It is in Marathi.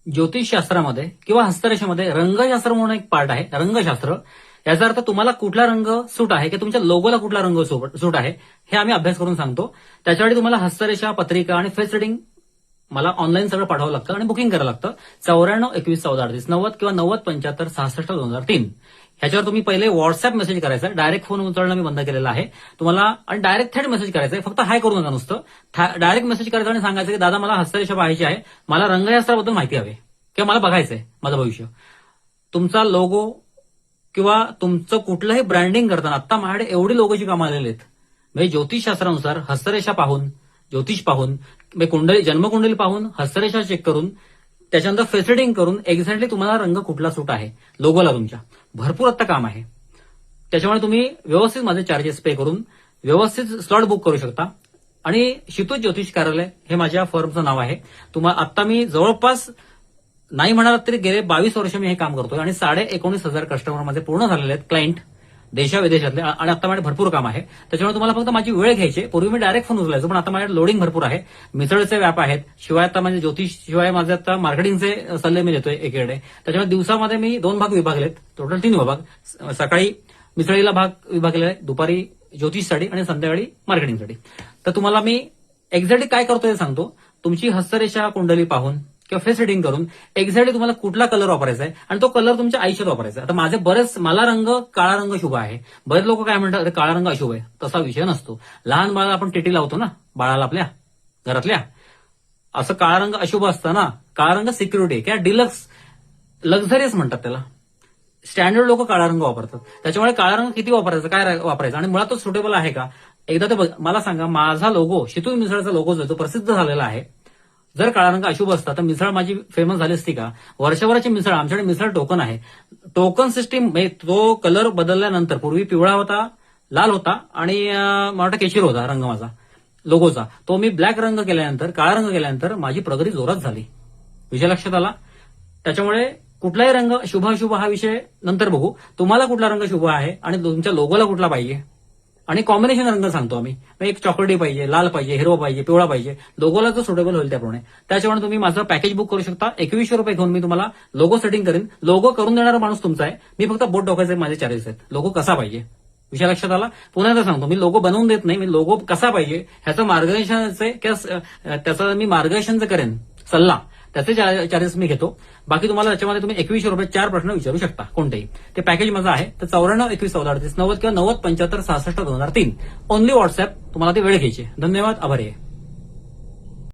ज्योतिषशास्त्रामध्ये किंवा हस्तरेषेमध्ये रंगशास्त्र म्हणून एक पार्ट आहे, रंगशास्त्र. याचा अर्थ तुम्हाला कुठला रंग सूट आहे की तुमच्या लोगोला कुठला रंग सूट आहे हे आम्ही अभ्यास करून सांगतो. त्याच्यासाठी तुम्हाला हस्तरेषा, पत्रिका आणि फेस रिडिंग मला ऑनलाईन सगळं पाठवावं लागतं आणि बुकिंग करावं लागतं. 94 21 14 38 90 किंवा 90 75 66 2003 ह्याच्यावर तुम्ही पहिले व्हॉट्सअप मेसेज करायचा. डायरेक्ट फोन उचलणं मी बंद केलेलं आहे तुम्हाला. आणि डायरेक्ट थेट मेसेज करायचा आहे, फक्त हाय करू नका नुसतं. डायरेक्ट मेसेज करायचा आणि सांगायचं की दादा मला हस्तरेषा पाहायची आहे, मला रंगशास्त्राबद्दल माहिती हवी किंवा मला बघायचंय माझं भविष्य. तुमचा लोगो किंवा तुमचं कुठलंही ब्रँडिंग करताना आता माझ्याकडे एवढी लोगोची कामं आलेली आहेत. म्हणजे ज्योतिषशास्त्रानुसार हस्तरेषा पाहून, ज्योतिष पाहून, म्हणजे कुंडली, जन्मकुंडली पाहून, हस्तरेषा चेक करून, त्याच्यानंतर फेस रिडिंग करून एक्झॅक्टली तुम्हाला रंग कुठला सूट आहे लोगोला तुमच्या. भरपूर आता काम आहे. त्याच्यामुळे तुम्ही व्यवस्थित माझे चार्जेस पे करून व्यवस्थित स्लॉट बुक करू शकता. आणि क्षितिज ज्योतिष कार्यालय हे माझ्या फर्मचं नाव आहे. तुम्हाला आता मी जवळपास नाही म्हणालात तरी गेले 22 वर्ष मी हे काम करतोय आणि 19,500 कस्टमर माझे पूर्ण झालेले आहेत, क्लायंट देशाविदेशातले. आणि आता माझ्याकडे भरपूर काम आहे. त्याच्यामुळे तुम्हाला फक्त माझी वेळ घ्यायची. पूर्वी मी डायरेक्ट फोन उचलायचो, पण आता माझ्याकडे लोडिंग भरपूर आहे. मिसळचे व्याप आहेत, शिवाय आता म्हणजे ज्योतिष शिवाय माझे आता मार्केटिंगचे सल्ले मी देतोय एकीकडे. त्याच्यामुळे दिवसामध्ये मी 2 भाग विभागलेत, टोटल 3 विभाग. सकाळी मिसळीला भाग विभागलेला आहे, दुपारी ज्योतिषसाठी आणि संध्याकाळी मार्केटिंगसाठी. तर तुम्हाला मी एक्झॅक्टली काय करतोय हे सांगतो. तुमची हस्तरेषा कुंडली पाहून किंवा फेस रिडिंग करून एक्झॅक्टली तुम्हाला कुठला कलर वापरायचा आहे आणि तो कलर तुमच्या आयुष्यात वापरायचा आहे. आता माझे मला रंग काळा रंग शुभ आहे. बरेच लोक काय म्हणतात, काळा रंग अशुभ आहे. तसा विषय नसतो. लहान बाळाला आपण टिटी लावतो ना, बाळाला आपल्या घरातल्या, असं काळा रंग अशुभ असतं ना. काळा रंग सिक्युरिटी किंवा डिलक्स लक्झरियस म्हणतात त्याला. स्टँडर्ड लोक काळा रंग वापरतात. त्याच्यामुळे काळा रंग किती वापरायचा, काय वापरायचा आणि मुळात तो सुटेबल आहे का एकदा ते मला सांगा. माझा लोगो, क्षितिज मिसळचा लोगो जो तो प्रसिद्ध झालेला आहे. जर काळा रंग अशुभ असता तर मिसळ माझी फेमस झाली असती का? वर्षभराची मिसळ, आमच्याकडे मिसळ टोकन आहे. टोकन सिस्टीम, तो कलर बदलल्यानंतर पूर्वी पिवळा होता, लाल होता आणि मला वाटतं केशरी होता रंग माझा लोगोचा. तो मी ब्लॅक रंग केल्यानंतर, काळा रंग केल्यानंतर माझी प्रगती जोरात झाली. विषय लक्षात आला. त्याच्यामुळे कुठलाही रंग शुभ अशुभ हा विषय नंतर बघू. तुम्हाला कुठला रंग शुभ आहे आणि तुमच्या लोगोला कुठला पाहिजे आणि कॉम्बिनेशन रंग सांगतो आम्ही. एक चॉकलेटी पाहिजे, लाल पाहिजे, हिरवा पाहिजे, पिवळा पाहिजे, लोगोला जो सुटेबल होईल त्याप्रमाणे. त्याच्यामुळे तुम्ही माझं पॅकेज बुक करू शकता. 2100 रुपये घेऊन मी तुम्हाला लोगो सेटिंग करेन. लोगो करून देणारा माणूस तुमचा आहे. मी फक्त बोट डोकायचे माझे चार्जेस आहेत. लोगो कसा पाहिजे विषय लक्षात आला. पुन्हा एकदा सांगतो, मी लोगो बनवून देत नाही. मी लोगो कसा पाहिजे ह्याचं मार्गदर्शनाचे किंवा त्याचं मी मार्गदर्शनचं करेन, सल्ला त्याचे चार्जेस मी घेतो. बाकी तुम्हाला त्याच्यामध्ये तुम्ही 2100 रुपये 4 प्रश्न विचारू शकता कोणतेही. ते पॅकेज माझं आहे. तर 94 21 14 38 90 किंवा 90 75 66 2003 ओनली व्हॉट्सअप. तुम्हाला ते वेळ घ्यायची. धन्यवाद, आभारी आहे.